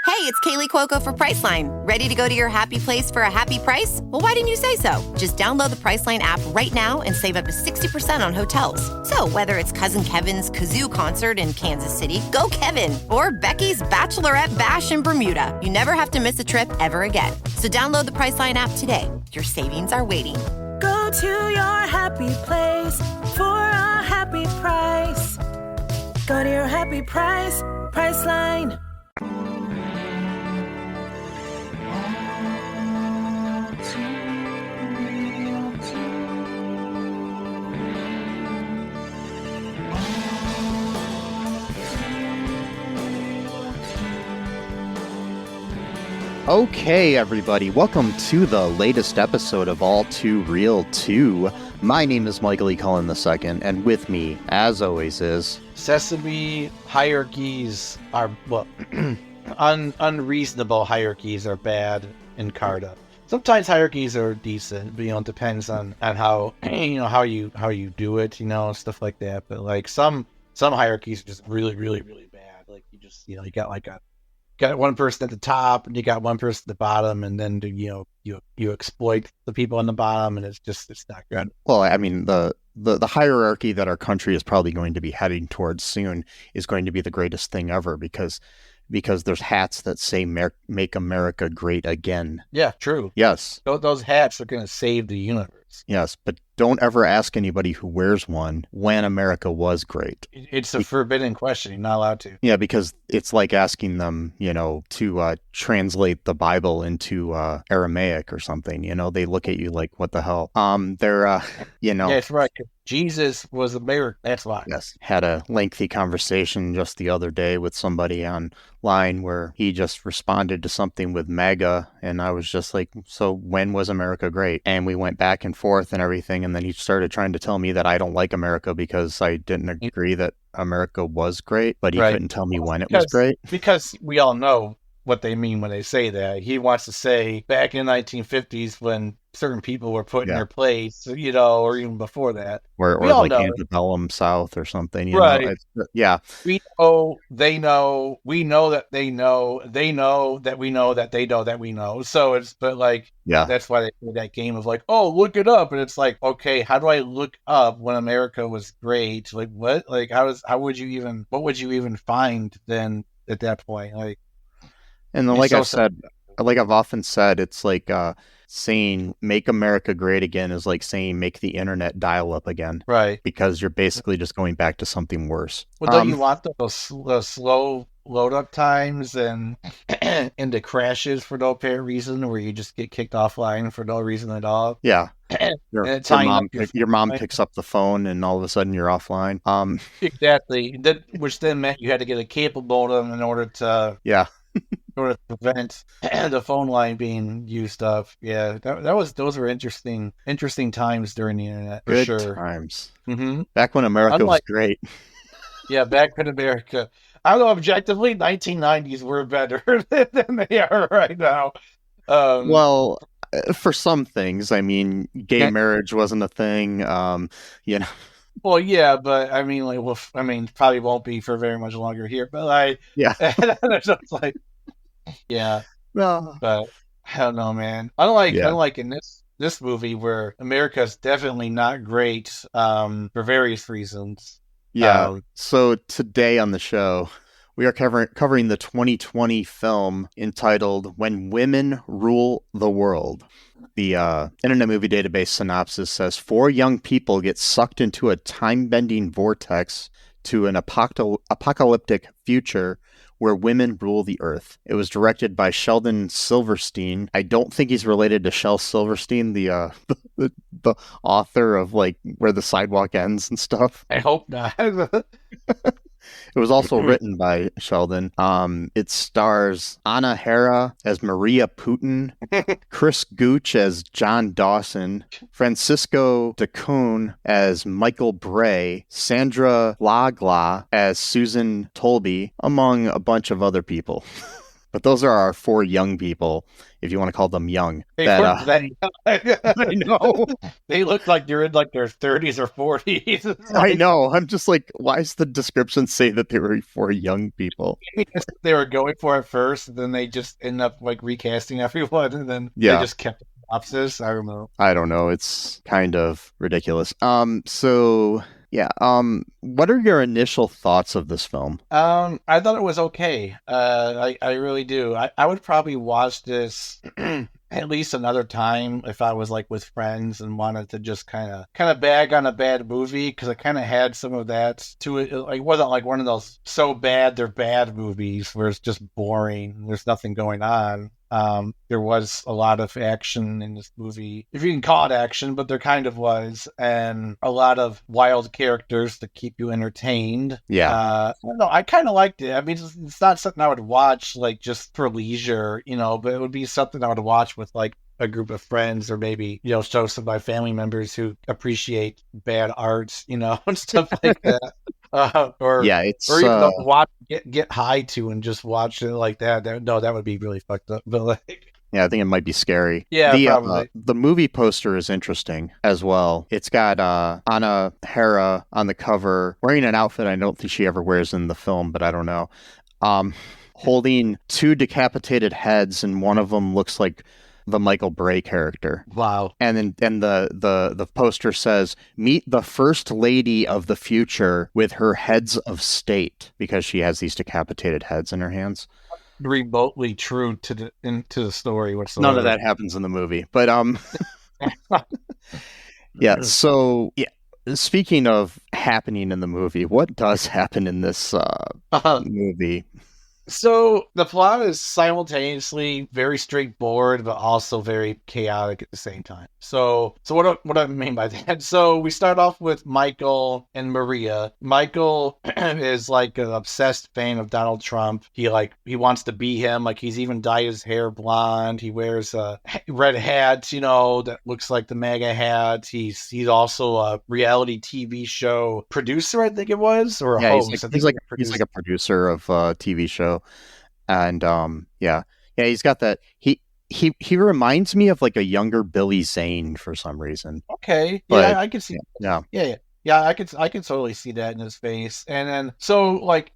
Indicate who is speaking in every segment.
Speaker 1: Hey, it's Kaylee Cuoco for Priceline. Ready to go to your happy place for a happy price? Well, why didn't you say so? Just download the Priceline app right now and save up to 60% on hotels. So whether it's Cousin Kevin's Kazoo Concert in Kansas City, go Kevin, or Becky's Bachelorette Bash in Bermuda, you never have to miss a trip ever again. So download the Priceline app today. Your savings are waiting.
Speaker 2: Go to your happy place for a happy price. Go to your happy price, Priceline.
Speaker 3: Okay, everybody, welcome to the latest episode of All Too Real 2. My name is Michael E. Cullen II, and with me, as always, is...
Speaker 4: Sesame hierarchies are, well, unreasonable hierarchies are bad in Carta. Sometimes hierarchies are decent, but, it depends on how, how you do it, stuff like that. But, like, some hierarchies are just really, really, really bad. Like, you just, you got like got one person at the top and you got one person at the bottom, and then you exploit the people on the bottom, and it's not good.
Speaker 3: Well, I mean, the hierarchy that our country is probably going to be heading towards soon is going to be the greatest thing ever, because there's hats that say "Make America Great Again."
Speaker 4: Yeah, true.
Speaker 3: Yes.
Speaker 4: Those hats are going to save the universe.
Speaker 3: Yes, but don't ever ask anybody who wears one when America was great.
Speaker 4: It's a forbidden question. You're not allowed to.
Speaker 3: Yeah, because it's like asking them, to translate the Bible into Aramaic or something. They look at you like, what the hell? Yeah,
Speaker 4: that's right. Jesus was American. That's why.
Speaker 3: Yes. Had a lengthy conversation just the other day with somebody online where he just responded to something with MAGA, and I was just like, so when was America great? And we went back and forth and everything, and then he started trying to tell me that I don't like America because I didn't agree that America was great, but he couldn't tell me when it was great.
Speaker 4: Because we all know what they mean when they say that. He wants to say back in the 1950s when certain people were put in their place, or even before that.
Speaker 3: Or like antebellum South or something,
Speaker 4: right.
Speaker 3: Yeah.
Speaker 4: We know, they know, we know that they know that we know that they know that we know. So that's why they play that game of like, oh, look it up. And it's like, okay, how do I look up when America was great? Like what? Like what would you even find then at that point? Like,
Speaker 3: and then, like I've often said, it's like saying "Make America Great Again" is like saying "Make the internet dial up again,"
Speaker 4: right?
Speaker 3: Because you're basically just going back to something worse.
Speaker 4: Well, don't you want those slow load up times and into crashes for no apparent reason, where you just get kicked offline for no reason at all?
Speaker 3: Yeah. Your mom picks up the phone and all of a sudden you're offline.
Speaker 4: Exactly. Which then meant you had to get a cable modem in order to prevent the phone line being used up. Yeah, those were interesting times during the internet. For
Speaker 3: Good
Speaker 4: sure.
Speaker 3: Times.
Speaker 4: Mm-hmm.
Speaker 3: Back when America was great.
Speaker 4: Yeah, back when America. I don't know. Objectively, 1990s were better than they are right now.
Speaker 3: Well, for some things, I mean, gay marriage wasn't a thing.
Speaker 4: Well, yeah, but I mean, probably won't be for very much longer here. But there's just like, yeah.
Speaker 3: Well,
Speaker 4: but I don't know, man. I don't like in this movie where America's definitely not great for various reasons.
Speaker 3: Yeah. So today on the show, we are covering the 2020 film entitled "When Women Rule the World." The Internet Movie Database synopsis says 4 young people get sucked into a time-bending vortex to an apocalyptic future where women rule the earth. It was directed by Sheldon Silverstein. I don't think he's related to Shel Silverstein, the author of like Where the Sidewalk Ends and stuff.
Speaker 4: I hope not.
Speaker 3: It was also written by Sheldon. It stars Anna Hara as Maria Putin, Chris Gooch as John Dawson, Francisco DeCone as Michael Bray, Sandra Lagla as Susan Tolby, among a bunch of other people. But those are our 4 young people, if you want to call them young.
Speaker 4: They
Speaker 3: That,
Speaker 4: weren't that
Speaker 3: I know.
Speaker 4: they look like they're in like their 30s or 40s.
Speaker 3: I know. I'm just like, why does the description say that they were 4 young people?
Speaker 4: They were going for it first, and then they just end up like recasting everyone, and then
Speaker 3: Yeah.
Speaker 4: they just kept the synopsis. I don't know.
Speaker 3: I don't know. It's kind of ridiculous. So yeah. What are your initial thoughts of this film?
Speaker 4: I thought it was okay. I really do. I would probably watch this at least another time if I was like with friends and wanted to just kind of bag on a bad movie, because it kind of had some of that to it. Like, it wasn't like one of those so bad they're bad movies where it's just boring. There's nothing going on. There was a lot of action in this movie, if you can call it action, but there kind of was, and a lot of wild characters to keep you entertained.
Speaker 3: Yeah.
Speaker 4: I don't know, I kind of liked it. I mean, it's not something I would watch like just for leisure, but it would be something I would watch with like a group of friends, or maybe show some of my family members who appreciate bad art, and stuff like that. Or even watch get high to and just watch it like that. That would be really fucked up. But like,
Speaker 3: yeah, I think it might be scary.
Speaker 4: Yeah, probably.
Speaker 3: The movie poster is interesting as well. It's got Anna Hera on the cover wearing an outfit I don't think she ever wears in the film, but I don't know. Holding 2 decapitated heads, and one of them looks like the Michael Bray character.
Speaker 4: Wow.
Speaker 3: And the poster says, "Meet the first lady of the future with her heads of state," because she has these decapitated heads in her hands.
Speaker 4: Remotely true to the story whatsoever.
Speaker 3: None of that happens in the movie, but yeah. So yeah. Speaking of happening in the movie, what does happen in this movie?
Speaker 4: So the plot is simultaneously very straightforward, but also very chaotic at the same time. So what do I mean by that? So we start off with Michael and Maria. Michael is like an obsessed fan of Donald Trump. He wants to be him. Like, he's even dyed his hair blonde. He wears a red hat, that looks like the MAGA hat. He's also a reality TV show producer, I think it was, or a host.
Speaker 3: He's like a producer of a TV show. And he's got that. He reminds me of like a younger Billy Zane for some reason.
Speaker 4: Okay,
Speaker 3: but,
Speaker 4: yeah, I can see.
Speaker 3: Yeah.
Speaker 4: I can totally see that in his face. And then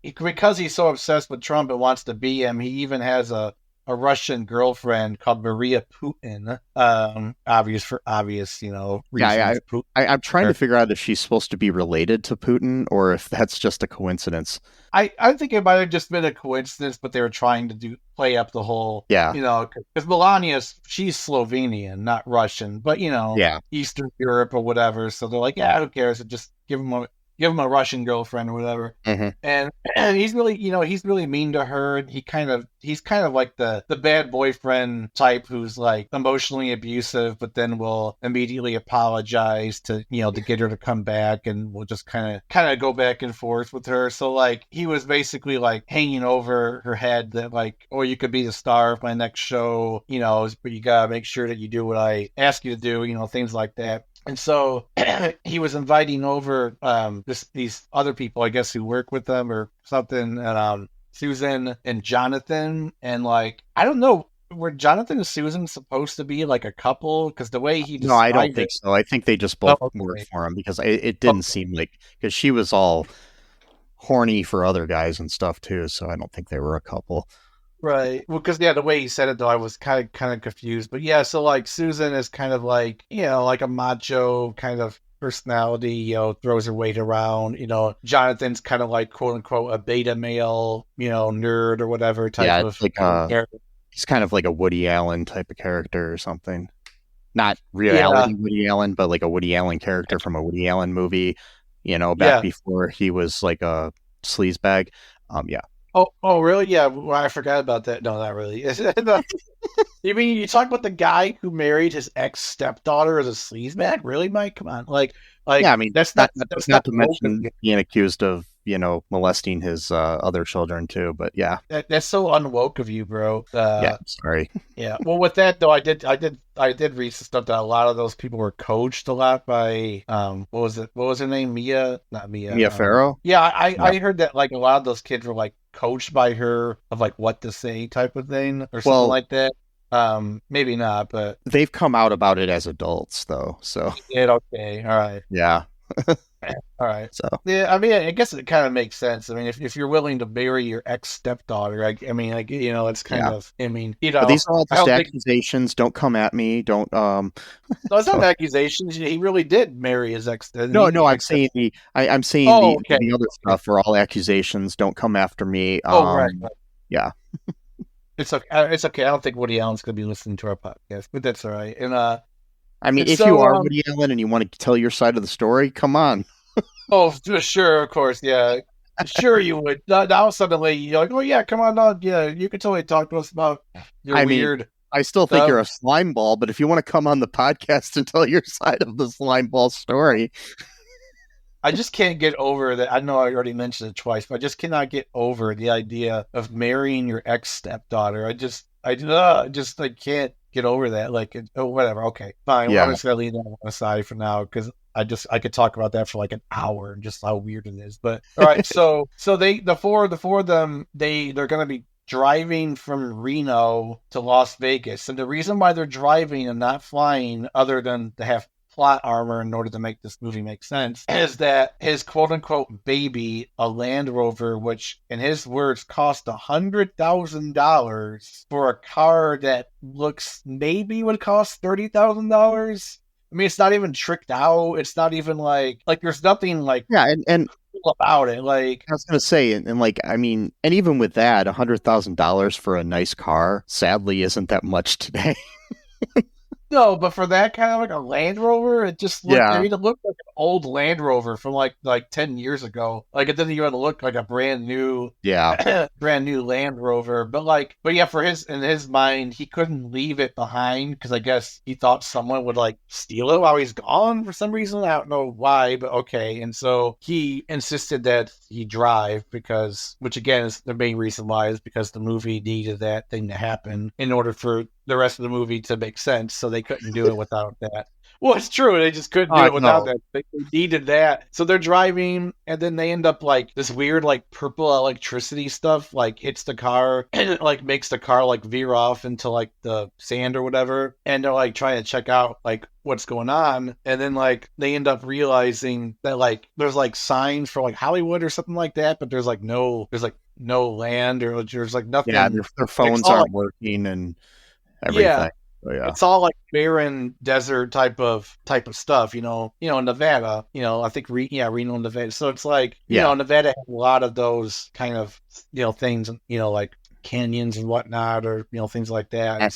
Speaker 4: because he's so obsessed with Trump and wants to be him, he even has a Russian girlfriend called Maria Putin. Obvious reasons.
Speaker 3: Yeah, I'm trying to figure out if she's supposed to be related to Putin or if that's just a coincidence.
Speaker 4: I think it might have just been a coincidence, but they were trying to play up the whole, because Melania, she's Slovenian, not Russian, but Eastern Europe or whatever. So they're like, yeah, who cares? Just give him a Russian girlfriend or whatever.
Speaker 3: Mm-hmm.
Speaker 4: And he's really, he's really mean to her. He's kind of like the bad boyfriend type who's like emotionally abusive, but then will immediately apologize to get her to come back, and will just kind of go back and forth with her. So like, he was basically like hanging over her head that like, oh, you could be the star of my next show, but you gotta make sure that you do what I ask you to do, things like that. And so he was inviting over these other people, I guess, who work with them or something, and Susan and Jonathan. And like, I don't know, were Jonathan and Susan supposed to be like a couple? Because the way he described
Speaker 3: No, I don't think so. I think they just both worked for him, because it didn't seem like, because she was all horny for other guys and stuff too. So I don't think they were a couple.
Speaker 4: Right. Well, because the way he said it though, I was kind of confused. But yeah, so like Susan is kind of like like a macho kind of personality. Throws her weight around. Jonathan's kind of like quote unquote a beta male, nerd or whatever type of character.
Speaker 3: He's kind of like a Woody Allen type of character or something. Not reality Woody Allen, but like a Woody Allen character from a Woody Allen movie. Back before he was like a sleazebag. Yeah.
Speaker 4: Oh, really? Yeah, well, I forgot about that. No, not really. You mean you talk about the guy who married his ex stepdaughter as a sleazebag? Really, Mike? Come on, yeah.
Speaker 3: I mean, that's not to mention being accused of molesting his other children too. But yeah,
Speaker 4: That's so unwoke of you, bro.
Speaker 3: yeah, sorry.
Speaker 4: Yeah. Well, with that though, I did read some stuff that a lot of those people were coached a lot by what was it? What was her name? Not Mia.
Speaker 3: Mia Farrow.
Speaker 4: Yeah, I heard that like a lot of those kids were like coached by her of like what to say type of thing or something like that. Maybe not, but
Speaker 3: they've come out about it as adults though. So
Speaker 4: yeah, okay, all right.
Speaker 3: Yeah.
Speaker 4: All right.
Speaker 3: So
Speaker 4: yeah, I mean, I guess it kind of makes sense. I mean, if you're willing to marry your ex stepdaughter, I mean, like it's kind of. I mean,
Speaker 3: but these are all just accusations. Don't come at me. Don't.
Speaker 4: No, it's not accusations. He really did marry his ex.
Speaker 3: No, I'm saying the other stuff are all accusations. Don't come after me.
Speaker 4: Right.
Speaker 3: Yeah.
Speaker 4: It's okay. It's okay. I don't think Woody Allen's going to be listening to our podcast, but that's all right. And
Speaker 3: I mean, if you are Woody Allen and you want to tell your side of the story, come on.
Speaker 4: Oh, sure, of course, yeah. Sure you would. Now suddenly you're like, oh yeah, come on, no, yeah, you can totally talk to us about your weird.
Speaker 3: I still think you're a slime ball, but if you want to come on the podcast and tell your side of the slime ball story.
Speaker 4: I just can't get over that. I know I already mentioned it twice, but I just cannot get over the idea of marrying your ex stepdaughter. I can't get over that. Like, whatever. Okay, fine. Yeah. I'm just gonna leave that one aside for now because I could talk about that for like an hour and just how weird it is. But all right, so the four of them, they're gonna be driving from Reno to Las Vegas, and the reason why they're driving and not flying, other than to have plot armor in order to make this movie make sense, is that his quote-unquote baby, a Land Rover, which in his words cost $100,000 for a car that looks maybe would cost $30,000. I mean, it's not even tricked out. It's not even like there's nothing like
Speaker 3: and
Speaker 4: cool about it. Like
Speaker 3: I was gonna say, and like I mean, and even with that, $100,000 for a nice car, sadly, isn't that much today.
Speaker 4: No, but for that kind of like a Land Rover, it just looked, I mean, it looked like an old Land Rover from like 10 years ago. Like it didn't even look like a brand new Land Rover. But yeah, in his mind, he couldn't leave it behind because I guess he thought someone would like steal it while he's gone for some reason. I don't know why, but okay. And so he insisted that he drive which again is the main reason why, is because the movie needed that thing to happen in order for the rest of the movie to make sense, so they couldn't do it without that. Well, it's true. They just couldn't do it without that. They needed that. So they're driving, and then they end up like this weird like purple electricity stuff like hits the car and it like makes the car like veer off into like the sand or whatever. And they're like trying to check out like what's going on. And then like they end up realizing that like there's like signs for like Hollywood or something like that, but there's no land, or there's like nothing.
Speaker 3: Yeah, their phones aren't working and everything.
Speaker 4: Yeah. Oh, yeah. It's all like barren desert type of stuff, Nevada, I think Reno, Nevada. So it's like, Nevada has a lot of those kind of, things, like canyons and whatnot, or, things like that. And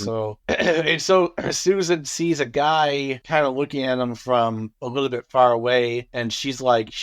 Speaker 4: so Susan sees a guy kind of looking at him from a little bit far away, and she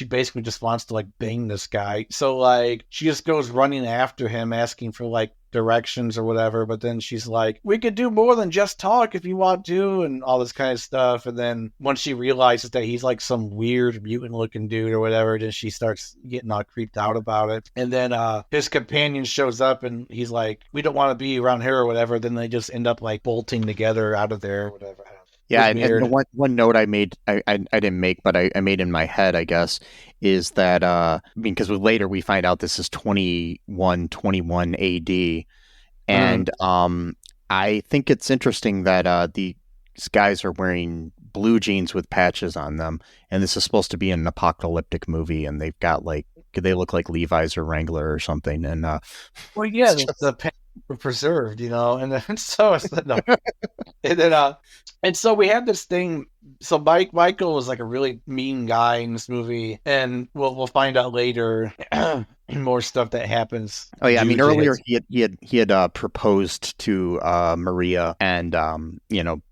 Speaker 4: basically just wants to like bang this guy. So like she just goes running after him, asking for like directions or whatever, but then she's like, we could do more than just talk if you want to, and all this kind of stuff. And then once she realizes that he's like some weird mutant looking dude or whatever, then she starts getting all creeped out about it. And then his companion shows up and he's like, we don't want to be around here or whatever. Then they just end up like bolting together out of there or whatever.
Speaker 3: Yeah, and the one note I made, I didn't make, but I made in my head, I guess, is that, because later we find out this is 2121 AD, and I think it's interesting that these guys are wearing blue jeans with patches on them, and this is supposed to be an apocalyptic movie, and they've got like, they look like Levi's or Wrangler or something, and
Speaker 4: well, yeah, the pants were preserved, and then so it's no. And so we have this thing. So Michael was like a really mean guy in this movie, and we'll find out later more stuff that happens.
Speaker 3: Oh yeah, I mean earlier he had proposed to Maria, and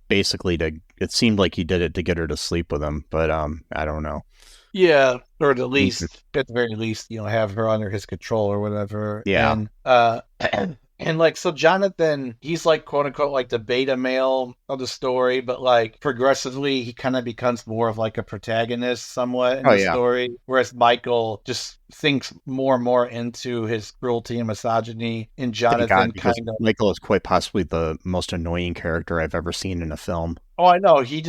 Speaker 3: basically it seemed like he did it to get her to sleep with him, but I don't know.
Speaker 4: Yeah, or at the very least, have her under his control or whatever.
Speaker 3: Yeah.
Speaker 4: And and like, so Jonathan, he's like quote unquote like the beta male of the story, but like progressively he kind of becomes more of like a protagonist somewhat in the story. Whereas Michael just sinks more and more into his cruelty and misogyny, and
Speaker 3: Thank
Speaker 4: Jonathan
Speaker 3: God, because
Speaker 4: kind of.
Speaker 3: Michael is quite possibly the most annoying character I've ever seen in a film.
Speaker 4: Oh, I know. He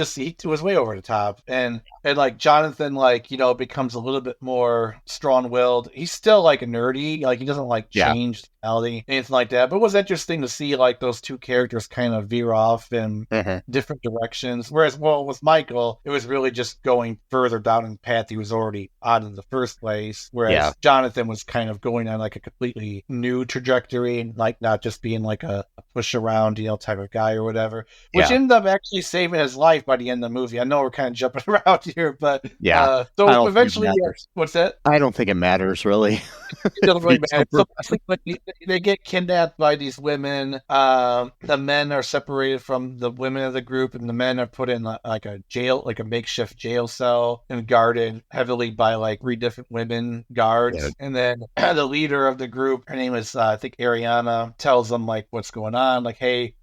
Speaker 4: was way over the top, and like Jonathan, like becomes a little bit more strong-willed. He's still like a nerdy, like he doesn't like
Speaker 3: Yeah.
Speaker 4: change personality, anything like that. But it was interesting to see like those two characters kind of veer off in different directions. Whereas, well, with Michael, it was really just going further down in the path he was already on in the first place. Whereas Jonathan was kind of going on like a completely new trajectory, and like not just being like a push around, type of guy or whatever, which ended up actually saving his life by the end of the movie. I know we're kind of jumping around here, but so eventually, what's that?
Speaker 3: I don't think it matters really.
Speaker 4: It doesn't really matter. So they get kidnapped by these women. The men are separated from the women of the group, and the men are put in like a jail, like a makeshift jail cell, and guarded heavily by like 3 different women guards. Yeah. And then the leader of the group, her name is I think Auriana, tells them like what's going on, like, hey,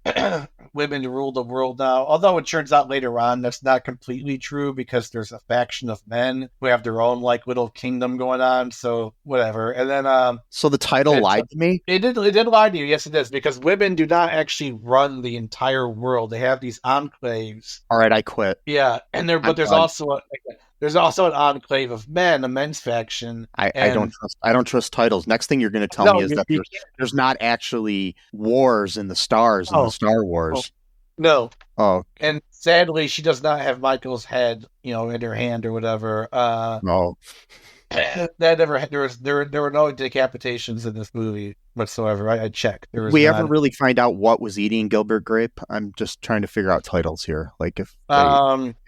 Speaker 4: women rule the world now. Although it turns out later on that's not completely true, because there's a faction of men who have their own like little kingdom going on. So whatever. And then
Speaker 3: so the title lied to me.
Speaker 4: It did lie to you. Yes, it is, because women do not actually run the entire world. They have these enclaves.
Speaker 3: All right, I quit.
Speaker 4: Yeah, and there's also an enclave of men, a men's faction.
Speaker 3: I don't trust titles. Next thing you're going to tell me is that there's not actually wars in the stars in the Star Wars.
Speaker 4: No.
Speaker 3: Oh.
Speaker 4: And sadly, she does not have Michael's head, in her hand or whatever.
Speaker 3: No.
Speaker 4: That never. There were no decapitations in this movie whatsoever. I checked.
Speaker 3: We ever really find out what was eating Gilbert Grape? I'm just trying to figure out titles here. Like if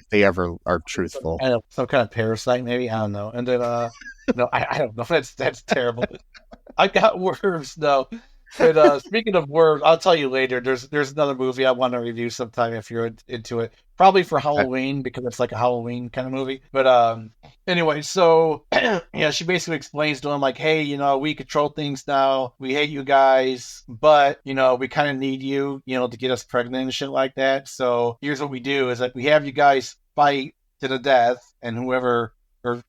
Speaker 3: they ever are truthful.
Speaker 4: I don't know, some kind of parasite, maybe. I don't know. And then no, I don't know. That's terrible. I got worms though. And speaking of worms, I'll tell you later. There's another movie I want to review sometime if you're into it. Probably for Halloween, because it's like a Halloween kind of movie. But anyway, so she basically explains to him like, hey, we control things now. We hate you guys, but we kind of need you, to get us pregnant and shit like that. So here's what we do: is that we have you guys fight to the death, and whoever.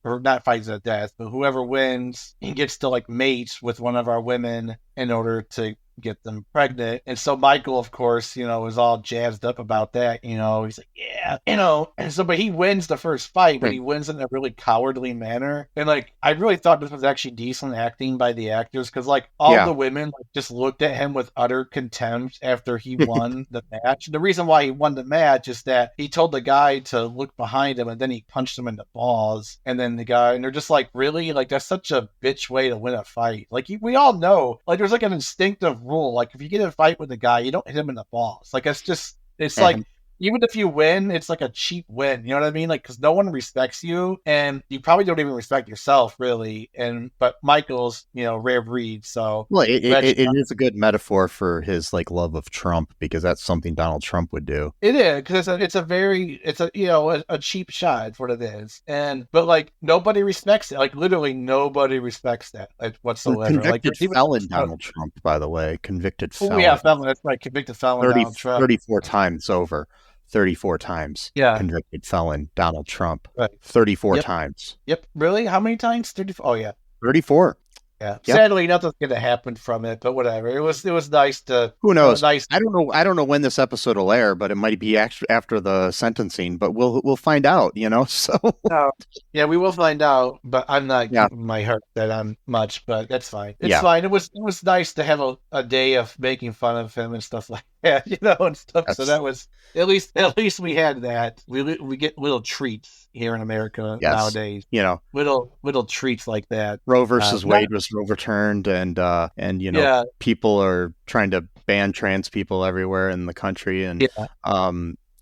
Speaker 4: Or not fights to death, but whoever wins, he gets to like mate with one of our women in order to get them pregnant. And so Michael, of course, was all jazzed up about that. He's like, yeah, and so, but he wins the first fight, but he wins in a really cowardly manner. And like, I really thought this was actually decent acting by the actors, because like all the women like, just looked at him with utter contempt after he won the match. And the reason why he won the match is that he told the guy to look behind him, and then he punched him in the balls. And then and they're just like, really? Like, that's such a bitch way to win a fight. Like, we all know, like, there's like an instinctive rule. Like, if you get in a fight with a guy, you don't hit him in the balls. Like, it's like, even if you win, it's like a cheap win. You know what I mean? Like, because no one respects you, and you probably don't even respect yourself, really. But Michael's, rare breed. So,
Speaker 3: well, it is a good metaphor for his like love of Trump, because that's something Donald Trump would do.
Speaker 4: It is, because it's a cheap shot for what it is, but like nobody respects it. Like literally nobody respects that whatsoever.
Speaker 3: Convicted felon Donald Trump, by the way, convicted felon.
Speaker 4: Oh yeah, felon. That's right, convicted felon Donald Trump.
Speaker 3: 34 times over. 34 times.
Speaker 4: Yeah.
Speaker 3: Convicted felon Donald Trump.
Speaker 4: Right.
Speaker 3: 34 times.
Speaker 4: Yep. Really? How many times? 34. Oh yeah.
Speaker 3: 34.
Speaker 4: Yeah. Yep. Sadly, nothing's going to happen from it, but whatever. It was nice to.
Speaker 3: Who knows? I don't know when this episode will air, but it might be after the sentencing. But we'll find out. So.
Speaker 4: Yeah, we will find out. But I'm not giving my heart that on much. But that's fine. It's fine. It was nice to have a day of making fun of him and stuff like that, and stuff. So that was at least we had that. We get little treats here in America nowadays. Little treats like that.
Speaker 3: Roe versus Wade was overturned, and people are trying to ban trans people everywhere in the country, and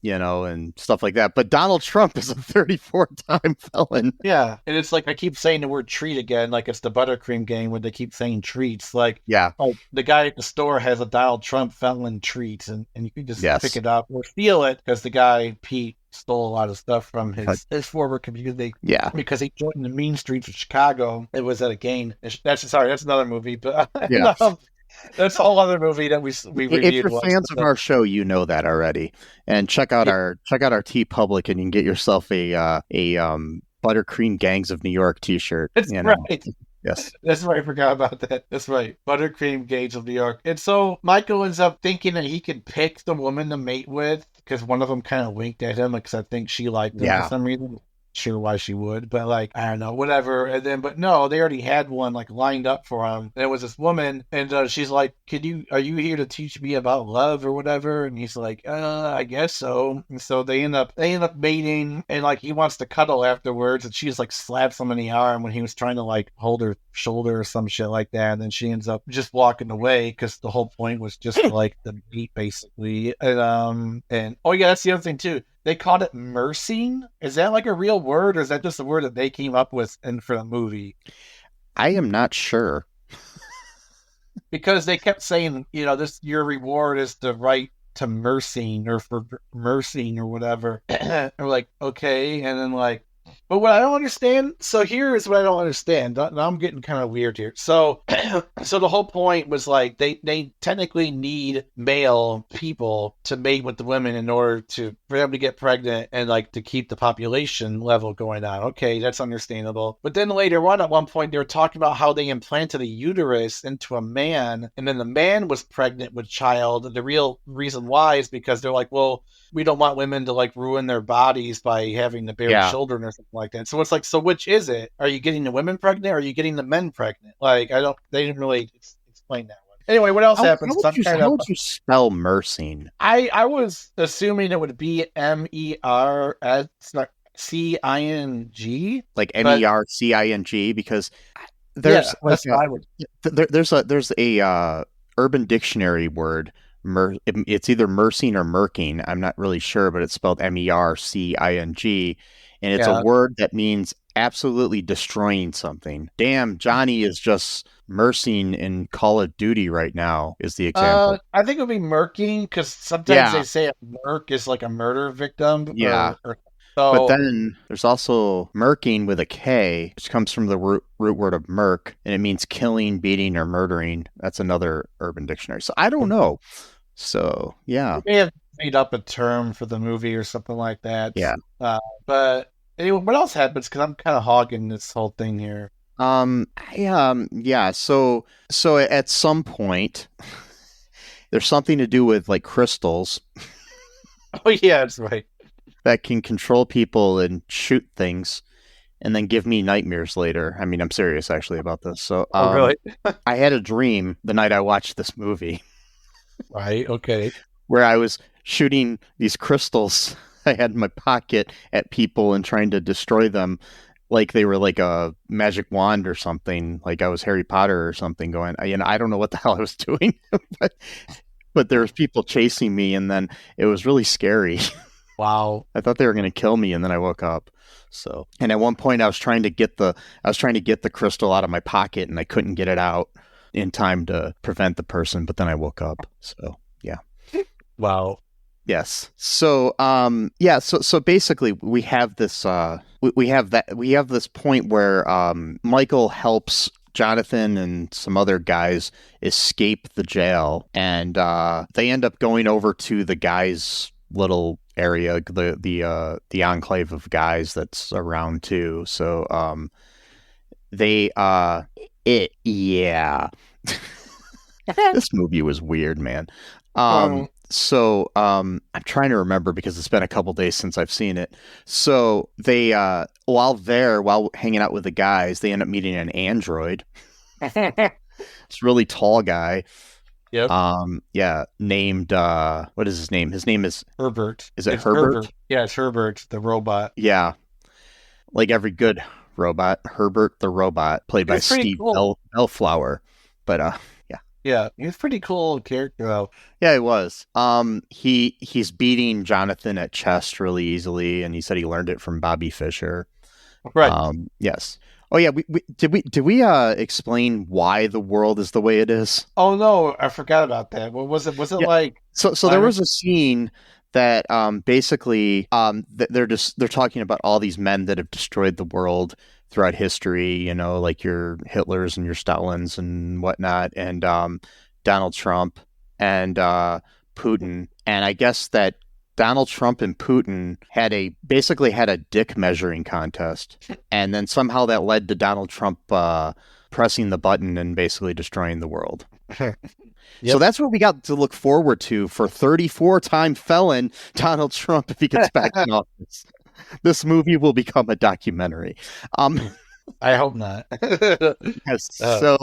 Speaker 3: and stuff like that. But Donald Trump is a 34-time felon.
Speaker 4: Yeah, and it's like I keep saying the word treat again, like it's the buttercream game where they keep saying treats. Like, the guy at the store has a Donald Trump felon treat, and you can just pick it up or steal it, because the guy, Pete, stole a lot of stuff from his former community. Yeah. Because he joined the mean streets of Chicago. It was at a game. That's another movie. But that's a whole other movie that we reviewed.
Speaker 3: If you're fans of our show, you know that already. And check out our TeePublic, and you can get yourself a Buttercream Gangs of New York t-shirt.
Speaker 4: That's right.
Speaker 3: Yes.
Speaker 4: That's right. I forgot about that. That's right. Buttercream Gauge of New York. And so Michael ends up thinking that he could pick the woman to mate with because one of them kind of winked at him because I think she liked him for
Speaker 3: Yeah.
Speaker 4: some reason. Sure why she would, but like, I don't know, whatever. And then, but no, they already had one like lined up for him. And it was this woman, and she's like, are you here to teach me about love or whatever? And he's like, I guess so. And so they end up mating, and like he wants to cuddle afterwards, and she's like slaps him in the arm when he was trying to like hold her shoulder or some shit like that. And then she ends up just walking away because the whole point was just like the meat basically. And oh yeah, that's the other thing too. They called it mersing. Is that like a real word, or is that just a word that they came up with for the movie?
Speaker 3: I am not sure.
Speaker 4: Because they kept saying, this your reward is the right to mersing or for mersing or whatever. And we're like, okay, and then like, but what I don't understand. So here is what I don't understand. Now I'm getting kind of weird here. So, so the whole point was like they technically need male people to mate with the women in order for them to get pregnant and like to keep the population level going on. Okay, that's understandable. But then later on, at one point, they were talking about how they implanted a uterus into a man, and then the man was pregnant with child. And the real reason why is because they're like, well, we don't want women to like ruin their bodies by having to bear children or something like that. So it's like, so which is it? Are you getting the women pregnant or are you getting the men pregnant? Like, they didn't really explain that one. Anyway, what else happens?
Speaker 3: How would you spell mersing?
Speaker 4: I was assuming it would be MERS, CING.
Speaker 3: Like MERCING, because there's there's a Urban Dictionary word. It's either mersing or merking. I'm not really sure, but it's spelled MERCING, and it's a word that means absolutely destroying something. Damn, Johnny is just mersing in Call of Duty right now is the example.
Speaker 4: I think it would be murking because sometimes they say a merc is like a murder victim.
Speaker 3: Yeah. But then there's also murking with a K, which comes from the root word of murk, and it means killing, beating, or murdering. That's another Urban Dictionary. So I don't know. So, yeah.
Speaker 4: They may have made up a term for the movie or something like that.
Speaker 3: Yeah.
Speaker 4: But anyway, what else happens? Because I'm kind of hogging this whole thing here.
Speaker 3: Yeah. So at some point, there's something to do with like crystals.
Speaker 4: Oh, yeah, that's right.
Speaker 3: That can control people and shoot things and then give me nightmares later. I mean, I'm serious actually about this. So,
Speaker 4: really?
Speaker 3: I had a dream the night I watched this movie.
Speaker 4: Right. Okay.
Speaker 3: Where I was shooting these crystals I had in my pocket at people and trying to destroy them like they were like a magic wand or something. Like I was Harry Potter or something going, I don't know what the hell I was doing, but there was people chasing me and then it was really scary.
Speaker 4: Wow.
Speaker 3: I thought they were going to kill me and then I woke up. So, and at one point I was trying to get the crystal out of my pocket and I couldn't get it out in time to prevent the person, but then I woke up. So, yeah.
Speaker 4: Wow.
Speaker 3: Yes. So, so basically we have this we have this point where Michael helps Jonathan and some other guys escape the jail, and they end up going over to the guy's little area, the enclave of guys that's around too. So this movie was weird, man. So I'm trying to remember because it's been a couple days since I've seen it. So they while hanging out with the guys, they end up meeting an android. This really tall guy.
Speaker 4: Yep.
Speaker 3: Named what is his name? His name is
Speaker 4: Herbert.
Speaker 3: Is it Herbert?
Speaker 4: Yeah, it's Herbert, the robot.
Speaker 3: Yeah. Like every good robot, Herbert the robot, played by Steve Bellflower. But
Speaker 4: yeah, he's pretty cool character though.
Speaker 3: Yeah, he was. He's beating Jonathan at chess really easily, and he said he learned it from Bobby Fischer.
Speaker 4: Right.
Speaker 3: Yes. Oh yeah, did we explain why the world is the way it is?
Speaker 4: Oh no, I forgot about that. What was it? Was it like
Speaker 3: so there was a scene that basically they're talking about all these men that have destroyed the world throughout history, like your Hitlers and your Stalins and whatnot, and Donald Trump and Putin. And I guess that Donald Trump and Putin basically had a dick measuring contest. And then somehow that led to Donald Trump pressing the button and basically destroying the world.
Speaker 4: Yep.
Speaker 3: So that's what we got to look forward to for 34-time felon Donald Trump if he gets back in office. This movie will become a documentary.
Speaker 4: I hope not.
Speaker 3: Yes. So,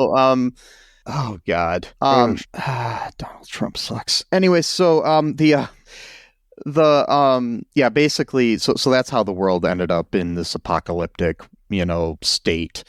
Speaker 3: oh God, Donald Trump sucks. Anyway, so basically, so that's how the world ended up in this apocalyptic, state.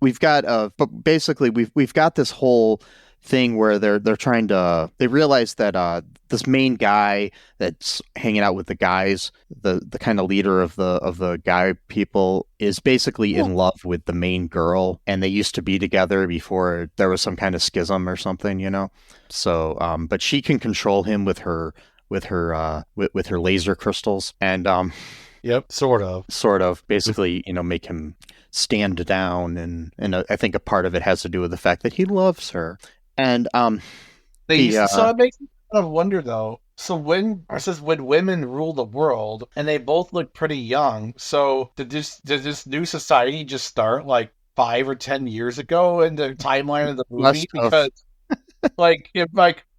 Speaker 3: We've got but basically we've got this whole thing where they realize that this main guy that's hanging out with the guys, the kind of leader of the guy people, is basically in love with the main girl, and they used to be together before there was some kind of schism or something, so but she can control him with her laser crystals, and
Speaker 4: yep, sort of
Speaker 3: basically make him stand down, and I think a part of it has to do with the fact that he loves her. And
Speaker 4: so it makes me kind of wonder though. So when women rule the world, and they both look pretty young, so did this new society just start like 5 or 10 years ago in the timeline of the movie? Because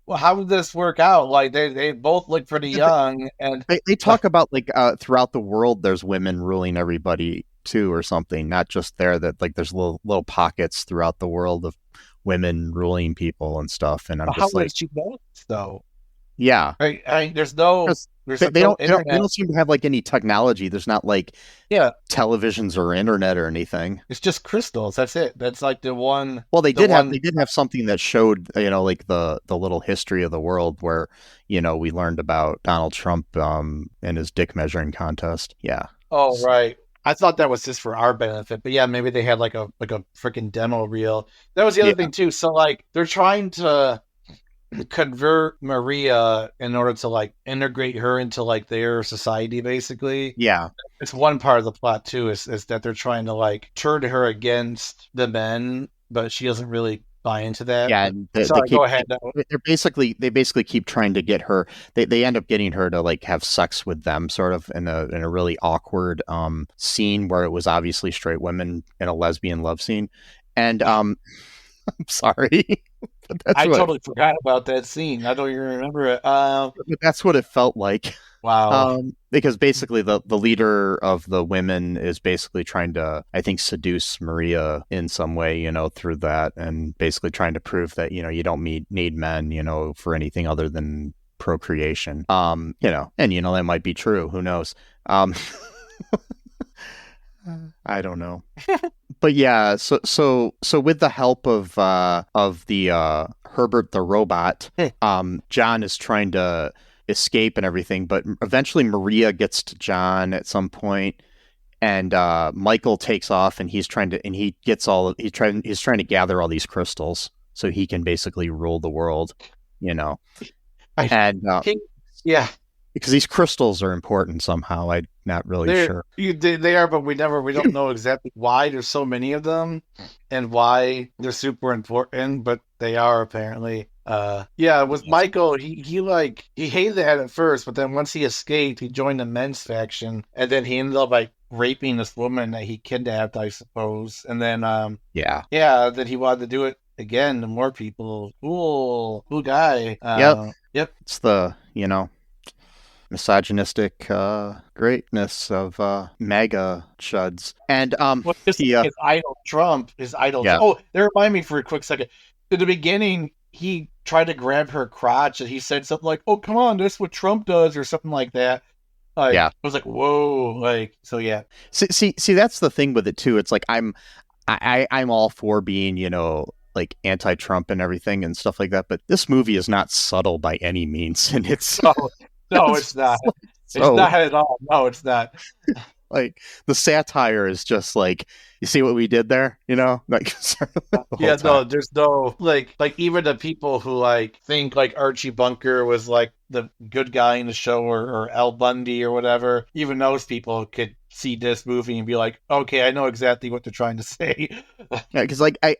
Speaker 4: well, how would this work out? Like they both look pretty young, and
Speaker 3: they talk about like throughout the world there's women ruling everybody too, or something. Not just there, that like there's little pockets throughout the world of women ruling people and stuff. And I'm just
Speaker 4: how
Speaker 3: like,
Speaker 4: would she know this though?
Speaker 3: Yeah,
Speaker 4: there's no.
Speaker 3: They don't seem to have like any technology. There's not like televisions or internet or anything.
Speaker 4: It's just crystals. That's it. That's like the one.
Speaker 3: Well, they did have something that showed like the little history of the world where we learned about Donald Trump and his dick measuring contest. Yeah.
Speaker 4: Oh right. I thought that was just for our benefit, but yeah, maybe they had like a freaking demo reel. That was the other thing too. So like they're trying to convert Maria in order to like integrate her into like their society, basically.
Speaker 3: Yeah,
Speaker 4: it's one part of the plot too. Is that they're trying to like turn her against the men, but she doesn't really buy into that.
Speaker 3: Yeah,
Speaker 4: go ahead.
Speaker 3: They basically keep trying to get her. They end up getting her to like have sex with them, sort of in a really awkward scene where it was obviously straight women in a lesbian love scene, and I'm sorry.
Speaker 4: I totally forgot about that scene. I don't even remember it.
Speaker 3: That's what it felt like.
Speaker 4: Wow.
Speaker 3: Because basically the leader of the women is basically trying to, I think, seduce Maria in some way, through that, and basically trying to prove that, you don't need men, for anything other than procreation. And that might be true. Who knows? I don't know. But yeah, so with the help of the Herbert the robot, John is trying to escape and everything, but eventually Maria gets to John at some point, and Michael takes off, and he's trying to gather all these crystals so he can basically rule the world, because these crystals are important somehow. I'm not really sure.
Speaker 4: They are, but we don't know exactly why there's so many of them and why they're super important, but they are apparently. With Michael, he hated that at first, but then once he escaped, he joined the men's faction, and then he ended up like raping this woman that he kidnapped, I suppose. And then then he wanted to do it again to more people. Cool guy. Yep.
Speaker 3: It's the misogynistic greatness of MAGA chuds. And
Speaker 4: his idol Trump, his idol. Yeah. Oh, that reminded me for a quick second. In the beginning, he tried to grab her crotch, and he said something like, "Oh, come on, that's what Trump does," or something like that. I was like, "Whoa!"
Speaker 3: See, that's the thing with it too. It's like I'm all for being, like anti-Trump and everything and stuff like that, but this movie is not subtle by any means, and it's
Speaker 4: no, it's not. It's not at all. No, it's not.
Speaker 3: Like the satire is just like, you see what we did there, like
Speaker 4: there's no like even the people who like think like Archie Bunker was like the good guy in the show, or Al Bundy or whatever, even those people could see this movie and be like, okay, I know exactly what they're trying to say.
Speaker 3: Yeah, because like I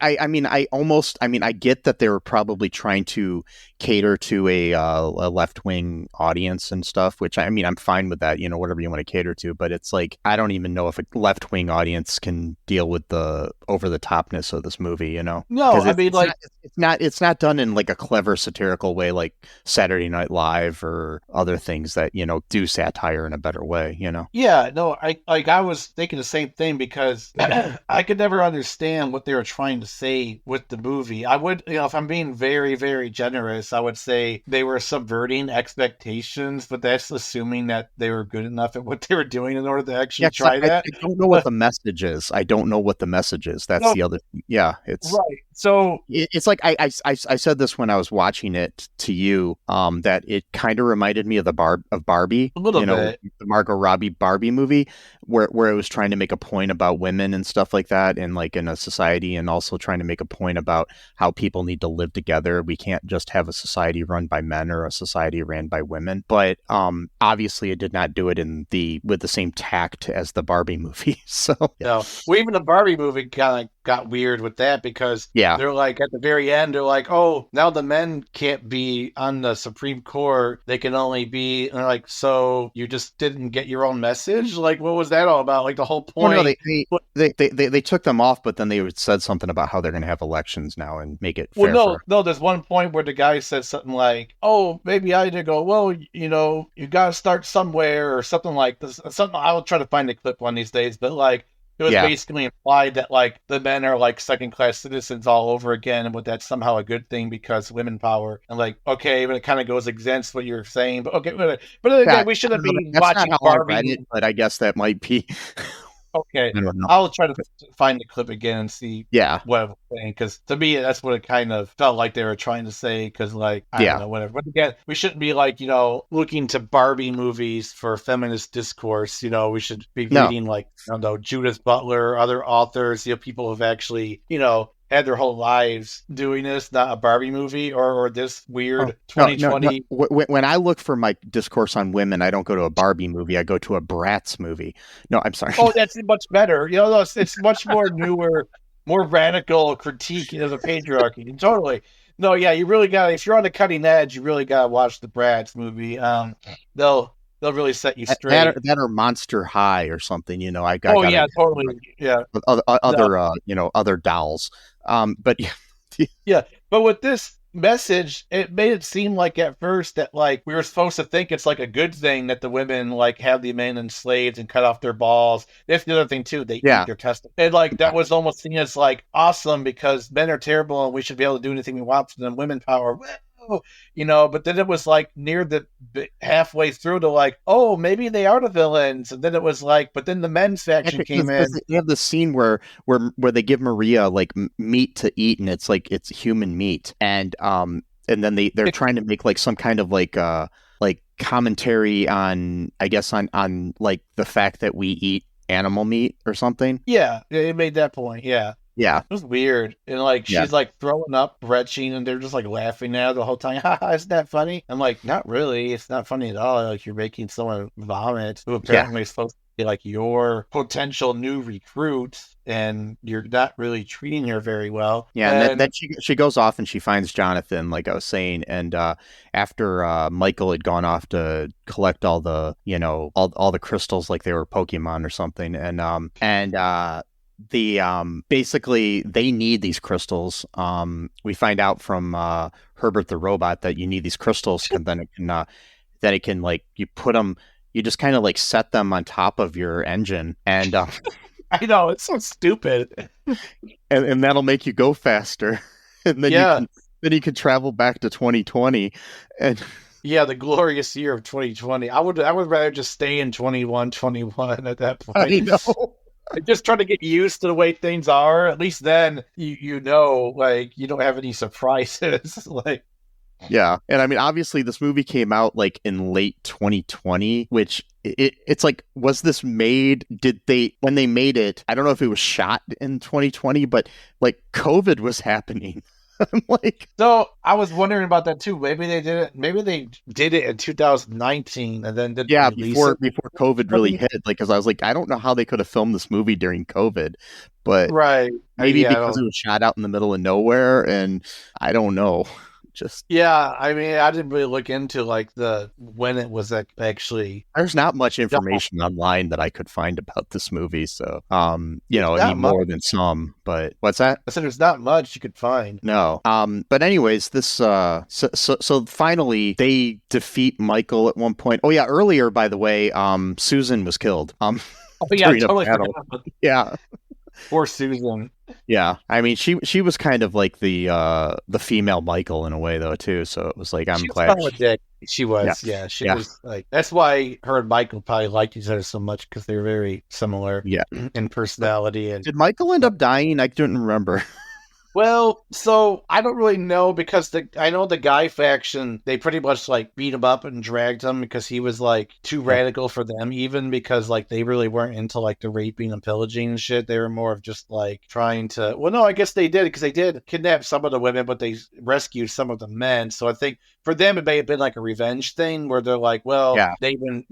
Speaker 3: get that they were probably trying to cater to a left-wing audience and stuff, which I'm fine with that, whatever you want to cater to, but it's like I don't even know if a left-wing audience can deal deal with the over the topness of this movie, you know.
Speaker 4: No,
Speaker 3: 'Cause
Speaker 4: I mean, like,
Speaker 3: it's not done in like a clever satirical way like Saturday Night Live or other things that, you know, do satire in a better way, you know.
Speaker 4: yeah, no, I was thinking the same thing because I could never understand what they were trying to say with the movie. I would, you know, if I'm being very, very generous, I would say they were subverting expectations, but that's assuming that they were good enough at what they were doing in order to actually
Speaker 3: 'Cause
Speaker 4: try that.
Speaker 3: I don't know what the message is. I don't know what the message is. That's
Speaker 4: No,
Speaker 3: the other yeah, it's
Speaker 4: right. So,
Speaker 3: it's like I said this when I was watching it to you, that it kind of reminded me of of Barbie,
Speaker 4: a little
Speaker 3: you know,
Speaker 4: bit.
Speaker 3: the Margot Robbie Barbie movie, where it was trying to make a point about women and stuff like that, and like in a society, and also trying to make a point about how people need to live together. We can't just have a society run by men or a society ran by women. But obviously, it did not do it with the same tact as the Barbie movie. So yeah.
Speaker 4: No, well, even the Barbie movie kind of got weird with that because
Speaker 3: Yeah.
Speaker 4: they're like at the very end, they're like, oh, now the men can't be on the Supreme Court; they can only be. And they're like, so you just didn't get your own message? Like, what was that all about? Like the whole
Speaker 3: Well,
Speaker 4: point.
Speaker 3: no, they took them off, but then they said something about how they're going to have elections now and make it
Speaker 4: Well,
Speaker 3: fair
Speaker 4: no,
Speaker 3: for.
Speaker 4: no. There's one point where the guy said something like, "Oh, maybe I did go. Well, you know, you got to start somewhere or something like this." Something I will try to find a clip one of these days, but like it was
Speaker 3: Yeah.
Speaker 4: basically implied that like the men are like second-class citizens all over again, and that's somehow a good thing because women power. And like, okay, but it kind of goes against what you're saying. But okay, but again,
Speaker 3: Yeah,
Speaker 4: we shouldn't be
Speaker 3: that's
Speaker 4: watching
Speaker 3: not how I
Speaker 4: Barbie.
Speaker 3: read it, but I guess that might be.
Speaker 4: Okay,
Speaker 3: I don't know.
Speaker 4: I'll try to find the clip again and see
Speaker 3: Yeah,
Speaker 4: what I was saying, because to me, that's what it kind of felt like they were trying to say, because, like, I
Speaker 3: Yeah.
Speaker 4: don't know, whatever. But again, we shouldn't be, like, you know, looking to Barbie movies for feminist discourse. You know, we should be
Speaker 3: No.
Speaker 4: reading, like, I don't know, Judith Butler, other authors, you know, people who've actually, you know, had their whole lives doing this, not a Barbie movie or this weird
Speaker 3: No,
Speaker 4: 2020.
Speaker 3: When I look for my discourse on women, I don't go to a Barbie movie. I go to a Bratz movie. No, I'm sorry.
Speaker 4: Oh, that's much better. You know, it's much more newer, more radical critique of the patriarchy. Totally. No, yeah, you really got. If you're on the cutting edge, you really got to watch the Bratz movie. They'll really set you straight.
Speaker 3: That or Monster High or something. You know,
Speaker 4: Oh yeah, totally. Yeah.
Speaker 3: Other you know, other dolls. But
Speaker 4: Yeah, but with this message, it made it seem like at first that like we were supposed to think it's like a good thing that the women like have the men enslaved and cut off their balls. That's the other thing too. They eat their testicles. And like that was almost seen as like awesome because men are terrible and we should be able to do anything we want for them. Women power. Whoa, you know, but then it was like near the halfway through to like, oh, maybe they are the villains. And then it was like, but then the men's faction came in.
Speaker 3: They have the scene where they give Maria like meat to eat, and it's like it's human meat, and then they're trying to make like some kind of like commentary on, I guess, on like the fact that we eat animal meat or something.
Speaker 4: Yeah, it made that point. Yeah.
Speaker 3: Yeah.
Speaker 4: It was weird. And like she's like throwing up, retching, and they're just like laughing at her the whole time. Haha, isn't that funny? I'm like, not really. It's not funny at all. Like you're making someone vomit who apparently is supposed to be like your potential new recruit, and you're not really treating her very well.
Speaker 3: Yeah, and then she goes off and she finds Jonathan, like I was saying, and after Michael had gone off to collect all the, you know, all the crystals like they were Pokemon or something, and basically they need these crystals. We find out from Herbert the robot that you need these crystals, and then it can like you put them, you just kind of like set them on top of your engine, and
Speaker 4: I know, it's so stupid,
Speaker 3: and that'll make you go faster, and then you can travel back to 2020, and
Speaker 4: yeah, the glorious year of 2020. I would rather just stay in 21 at that point.
Speaker 3: I know.
Speaker 4: Just trying to get used to the way things are. At least then you know, like you don't have any surprises. Like,
Speaker 3: yeah, and I mean, obviously, this movie came out like in late 2020, which it's like, was this made? When they made it? I don't know if it was shot in 2020, but like COVID was happening. I'm like,
Speaker 4: so I was wondering about that too. Maybe they did it. Maybe they did it in 2019 and then didn't release it
Speaker 3: before COVID really hit. Like, because I was like, I don't know how they could have filmed this movie during COVID, but
Speaker 4: right,
Speaker 3: maybe because it was shot out in the middle of nowhere, and I don't know. Just
Speaker 4: Yeah, I mean, I didn't really look into like when it was actually.
Speaker 3: there's not much information online that I could find about this movie. So,
Speaker 4: Not
Speaker 3: I mean,
Speaker 4: much.
Speaker 3: more than some. But what's that?
Speaker 4: I said there's not much you could find.
Speaker 3: No. But anyways, this so finally they defeat Michael at one point. Oh yeah, earlier by the way, Susan was killed.
Speaker 4: Oh yeah, I
Speaker 3: during a
Speaker 4: totally
Speaker 3: battle.
Speaker 4: forgot about
Speaker 3: Yeah.
Speaker 4: poor Susan.
Speaker 3: Yeah. I mean, she was kind of like the female Michael in a way though too. So it was like I'm
Speaker 4: She was
Speaker 3: glad.
Speaker 4: kind of a dick. She was, yeah. She was like that's why her and Michael probably liked each other so much because they were very similar.
Speaker 3: Yeah.
Speaker 4: In personality. And
Speaker 3: Did Michael end up dying? I couldn't remember.
Speaker 4: well, so I don't really know because I know the guy faction, they pretty much like beat him up and dragged him because he was like too radical for them, even because like they really weren't into like the raping and pillaging and shit. They were more of just like trying to, well, no, I guess they did because they did kidnap some of the women, but they rescued some of the men. So I think for them, it may have been like a revenge thing where they're like, well, they've been,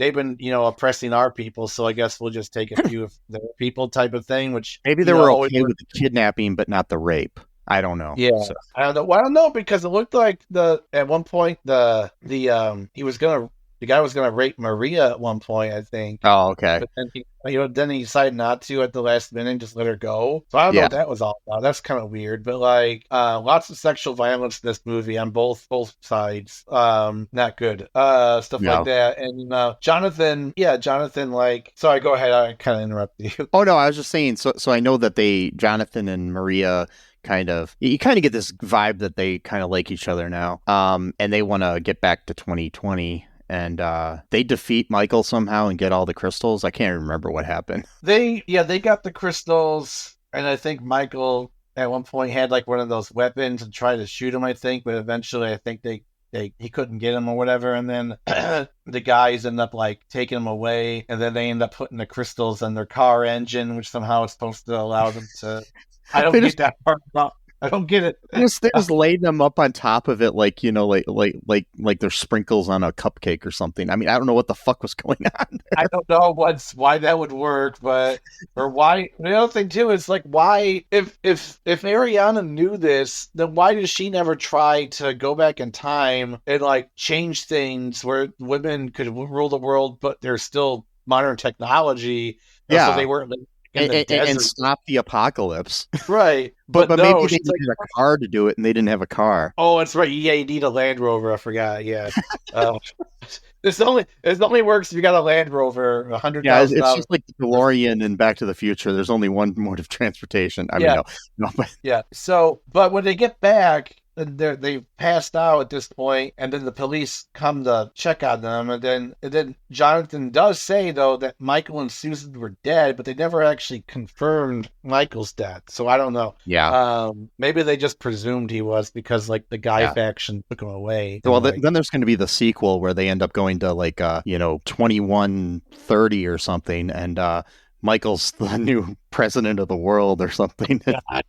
Speaker 4: oppressing our people. So I guess we'll just take a few of their people type of thing, which
Speaker 3: Maybe they were okay with the kidnapping, but not the rape. I don't know.
Speaker 4: Yeah,
Speaker 3: So.
Speaker 4: I don't know. Well, I don't know because it looked like at one point the guy was gonna rape Maria at one point, I think.
Speaker 3: Oh, okay.
Speaker 4: But then he decided not to at the last minute and just let her go. So I don't know what that was all about. That's kind of weird. But like lots of sexual violence in this movie on both sides. Not good. Stuff like that. And Jonathan, like sorry, go ahead. I kind of interrupted you.
Speaker 3: Oh no, I was just saying so I know that Jonathan and Maria you kind of get this vibe that they kind of like each other now. And they want to get back to 2020 and they defeat Michael somehow and get all the crystals. I can't remember what happened.
Speaker 4: They got the crystals, and I think Michael at one point had like one of those weapons and tried to shoot him, I think, but eventually I think he couldn't get him or whatever, and then the guys end up like taking him away, and then they end up putting the crystals in their car engine, which somehow is supposed to allow them to I don't get that part. I don't get it.
Speaker 3: They're just laying them up on top of it, like like they're sprinkles on a cupcake or something. I mean, I don't know what the fuck was going on there.
Speaker 4: I don't know why that would work, or why. The other thing too is like why if Auriana knew this, then why does she never try to go back in time and like change things where women could rule the world, but there's still modern technology, so they weren't. Like,
Speaker 3: and stop the apocalypse.
Speaker 4: Right.
Speaker 3: But
Speaker 4: no,
Speaker 3: maybe they needed a car to do it, and they didn't have a car.
Speaker 4: Oh, that's right. Yeah, you need a Land Rover. I forgot. Yeah. It only works if you got a Land Rover, $100,000.
Speaker 3: Yeah, it's just like the DeLorean and Back to the Future. There's only one mode of transportation. I mean, no, but
Speaker 4: yeah. So, but when they get back, they passed out at this point, and then the police come to check on them, and then Jonathan does say though that Michael and Susan were dead, but they never actually confirmed Michael's death. So I don't know.
Speaker 3: Yeah.
Speaker 4: Maybe they just presumed he was because like the guy faction took him away.
Speaker 3: Well, then there's going to be the sequel where they end up going to like 2130 or something, and Michael's the new president of the world or something.
Speaker 4: God,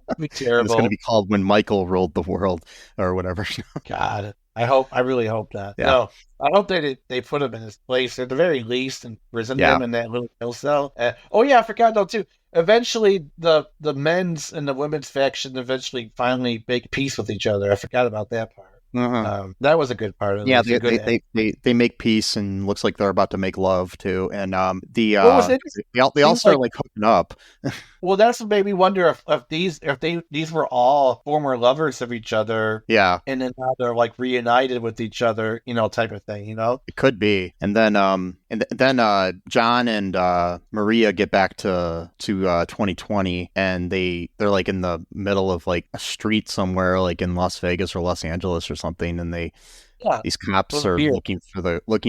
Speaker 4: that'd be terrible.
Speaker 3: It's going to be called When Michael Ruled the World or whatever.
Speaker 4: God, I really hope that. Yeah. No, I hope they put him in his place at the very least and prison him in that little jail cell. I forgot though too. Eventually, the men's and the women's faction finally make peace with each other. I forgot about that part.
Speaker 3: Uh-huh.
Speaker 4: That was a good part of it.
Speaker 3: Yeah, they make peace and looks like they're about to make love too. And they all start like hooking up.
Speaker 4: Well, that's what made me wonder if these were all former lovers of each other.
Speaker 3: Yeah,
Speaker 4: and then now they're like reunited with each other, type of thing.
Speaker 3: It could be. And then John and Maria get back to 2020, and they're like in the middle of like a street somewhere, like in Las Vegas or Los Angeles or something, and these cops are looking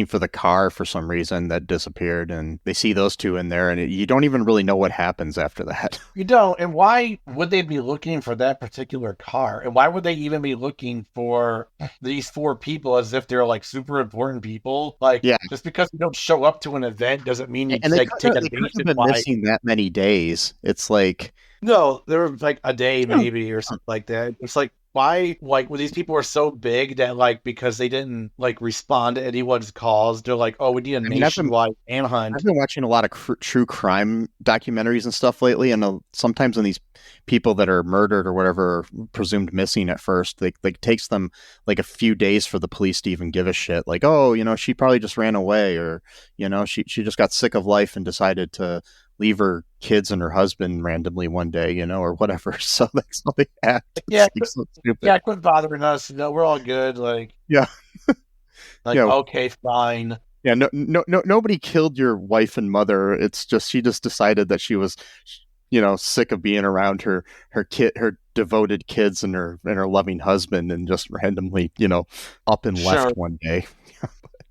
Speaker 3: for the car for some reason that disappeared, and they see those two in there, and you don't even really know what happens after that.
Speaker 4: You don't. And why would they be looking for that particular car? And why would they even be looking for these four people as if they're like super important people? Like, just because you don't show up to an event doesn't mean you take a
Speaker 3: they could have been missing that many days. It's like
Speaker 4: no, there was like a day maybe or something like that. It's like, why, like, when these people are so big that, like, because they didn't, like, respond to anyone's calls, they're like, oh, we need a nationwide manhunt.
Speaker 3: I've been watching a lot of true crime documentaries and stuff lately, and sometimes when these people that are murdered or whatever are presumed missing at first, like it takes them like a few days for the police to even give a shit. Like, oh, she probably just ran away, or she just got sick of life and decided to leave her kids and her husband randomly one day, or whatever. So that's how they act.
Speaker 4: Yeah,
Speaker 3: so stupid.
Speaker 4: Yeah, quit bothering us. No, we're all good. Like,
Speaker 3: yeah,
Speaker 4: okay, fine.
Speaker 3: Yeah, nobody killed your wife and mother. It's just she just decided that she was, sick of being around her devoted kids and her loving husband, and just randomly, up and left one day.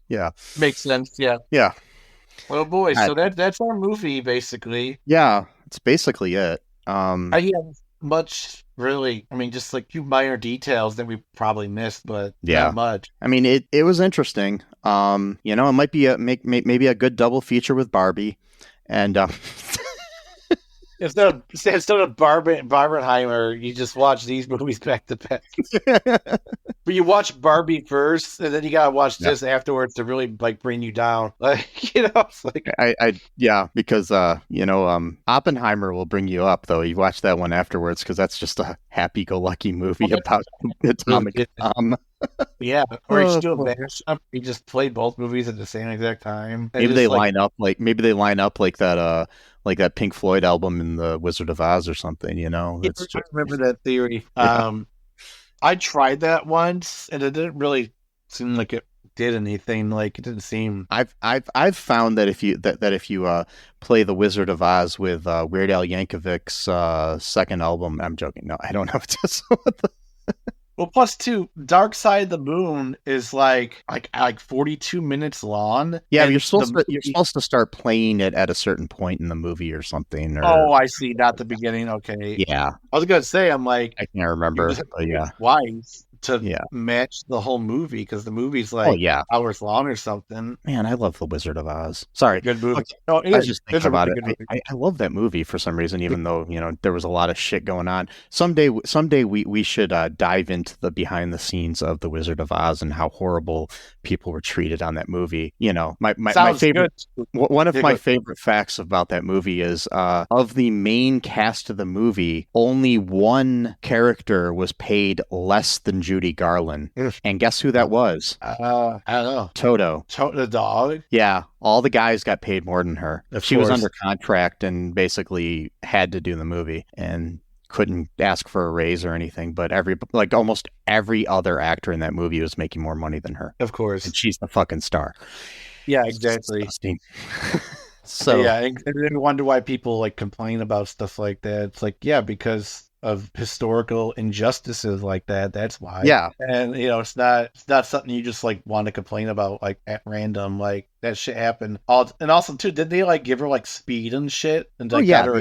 Speaker 3: Yeah,
Speaker 4: makes sense. Yeah,
Speaker 3: yeah.
Speaker 4: Well, boy, so that's our movie basically.
Speaker 3: Yeah, it's basically it.
Speaker 4: I have much really. I mean, just like a few minor details that we probably missed, but not much.
Speaker 3: I mean, it was interesting. It might be maybe a good double feature with Barbie, and
Speaker 4: instead of Barbenheimer, you just watch these movies back to back. But you watch Barbie first, and then you gotta watch this afterwards to really like bring you down. Like, it's like
Speaker 3: because Oppenheimer will bring you up though. You watch that one afterwards because that's just a happy-go-lucky movie about atomic bomb.
Speaker 4: Yeah, or you should do a mashup. You just play both movies at the same exact time.
Speaker 3: Maybe they line up like that Pink Floyd album in the Wizard of Oz or something.
Speaker 4: I remember that theory. Yeah. I tried that once, and it didn't really seem like it did anything. Like, it didn't seem.
Speaker 3: I've found that if you play the Wizard of Oz with Weird Al Yankovic's second album, I'm joking. No, I don't know. It's just
Speaker 4: Well, plus two, Dark Side of the Moon is like 42 minutes long.
Speaker 3: Yeah, you're supposed to start playing it at a certain point in the movie or something.
Speaker 4: Oh, I see. Not the beginning. Okay.
Speaker 3: Yeah.
Speaker 4: I was gonna say, I'm like,
Speaker 3: I can't remember. But yeah.
Speaker 4: Twice to match the whole movie, because the movie's like hours long or something.
Speaker 3: Man, I love The Wizard of Oz. Sorry.
Speaker 4: Good movie.
Speaker 3: Okay. No, I was just thinking about it. I love that movie for some reason, even though, there was a lot of shit going on. Someday we should dive into the behind the scenes of The Wizard of Oz and how horrible people were treated on that movie. My favorite one of my favorite facts about that movie is of the main cast of the movie, only one character was paid less than Judy Garland. And guess who that was?
Speaker 4: I don't know.
Speaker 3: Toto.
Speaker 4: The dog?
Speaker 3: Yeah. All the guys got paid more than her. She was under contract and basically had to do the movie and couldn't ask for a raise or anything, but almost every other actor in that movie was making more money than her.
Speaker 4: Of course.
Speaker 3: And she's the fucking star.
Speaker 4: Yeah, exactly.
Speaker 3: So
Speaker 4: yeah, and then wonder why people like complain about stuff like that. It's like, yeah, because of historical injustices like that. That's why.
Speaker 3: Yeah.
Speaker 4: And it's not something you just like want to complain about like at random. Like, that shit happened. And also too, did they like give her like speed and shit? And like, got her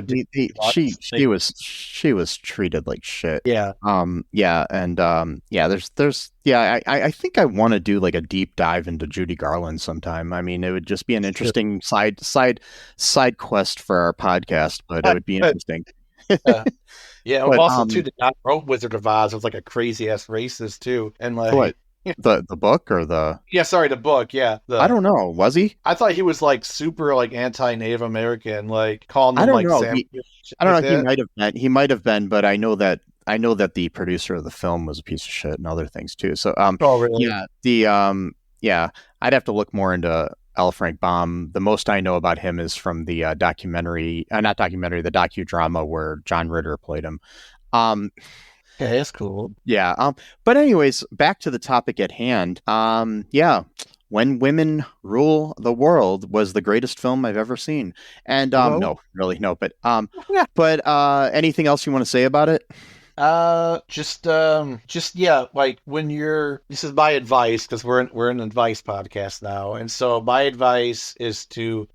Speaker 3: she was treated like shit.
Speaker 4: Yeah.
Speaker 3: There's I think I want to do like a deep dive into Judy Garland sometime. I mean, it would just be an interesting side quest for our podcast, but it would be interesting.
Speaker 4: Yeah, but, also too, the guy who wrote Wizard of Oz was like a crazy ass racist too, and like
Speaker 3: what? The book or the
Speaker 4: the book, yeah.
Speaker 3: I don't know. Was he?
Speaker 4: I thought he was like super like anti-Native American, like calling them
Speaker 3: I don't
Speaker 4: like
Speaker 3: know. I don't know.
Speaker 4: Like
Speaker 3: he might have been, but I know that the producer of the film was a piece of shit and other things too. So
Speaker 4: oh really?
Speaker 3: Yeah, I'd have to look more into L. Frank Baum. The most I know about him is from the the docudrama where John Ritter played him.
Speaker 4: Yeah, that's cool.
Speaker 3: Yeah. But anyways, back to the topic at hand. When Women Rule the World was the greatest film I've ever seen. And no, really, no. But anything else you want to say about it?
Speaker 4: Like when this is my advice, because we're an advice podcast now, and so my advice is to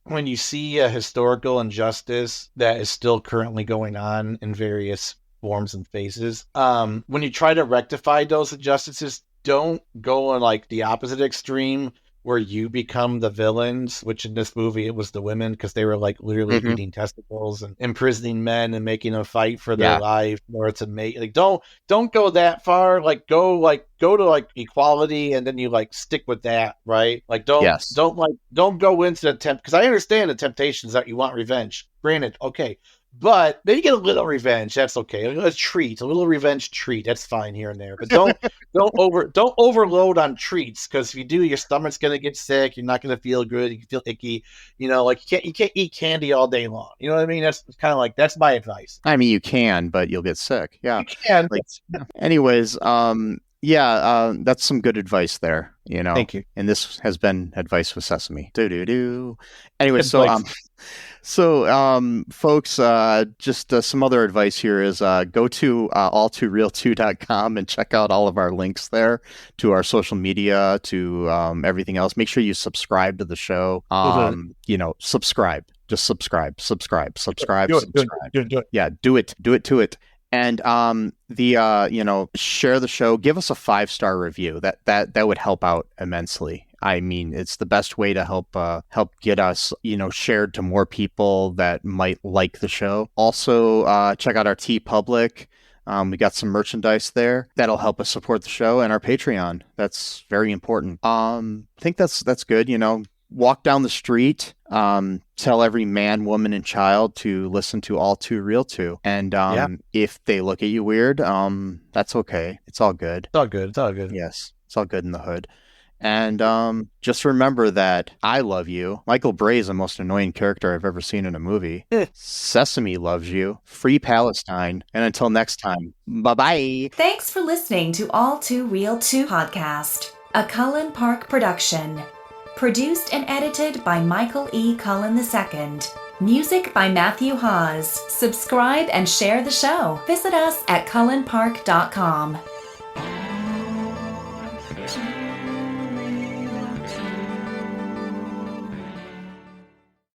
Speaker 4: when you see a historical injustice that is still currently going on in various forms and phases, when you try to rectify those injustices, don't go on like the opposite extreme where you become the villains, which in this movie it was the women because they were like literally
Speaker 3: Mhm.
Speaker 4: eating testicles and imprisoning men and making them fight for their
Speaker 3: Yeah.
Speaker 4: life or to make like don't go that far. Go to like equality and then you like stick with that, right? Like
Speaker 3: Yes.
Speaker 4: don't go into the because I understand the temptations that you want revenge. Granted, okay. But maybe get a little revenge. That's okay. A little revenge treat. That's fine here and there. But don't overload on treats because if you do, your stomach's gonna get sick. You're not gonna feel good. You can feel icky. Like you can't eat candy all day long. You know what I mean? That's kind of like that's my advice.
Speaker 3: I mean, you can, but you'll get sick. Yeah.
Speaker 4: You can.
Speaker 3: Like, anyways, that's some good advice there.
Speaker 4: Thank you.
Speaker 3: And this has been Advice with Sesame. Do. Anyway, folks, just some other advice here is go to all2real2.com and check out all of our links there to our social media, to everything else. Make sure you subscribe to the show. Subscribe. Just subscribe.
Speaker 4: Do it.
Speaker 3: Yeah, do it to it. And share the show. Give us a 5-star review. That would help out immensely. I mean, it's the best way to help get us, shared to more people that might like the show. Also, check out our TeePublic. We got some merchandise there that'll help us support the show, and our Patreon. That's very important. I think that's good. Walk down the street, tell every man, woman, and child to listen to All Too Real 2. And if they look at you weird, that's okay. It's all good.
Speaker 4: It's all good.
Speaker 3: Yes, it's all good in the hood. And just remember that I love you. Michael Bray is the most annoying character I've ever seen in a movie. Sesame loves you. Free Palestine. And until next time, bye-bye.
Speaker 5: Thanks for listening to All Too Real 2 podcast, a Cullen Park production. Produced and edited by Michael E. Cullen II. Music by Matthew Hawes. Subscribe and share the show. Visit us at cullenpark.com.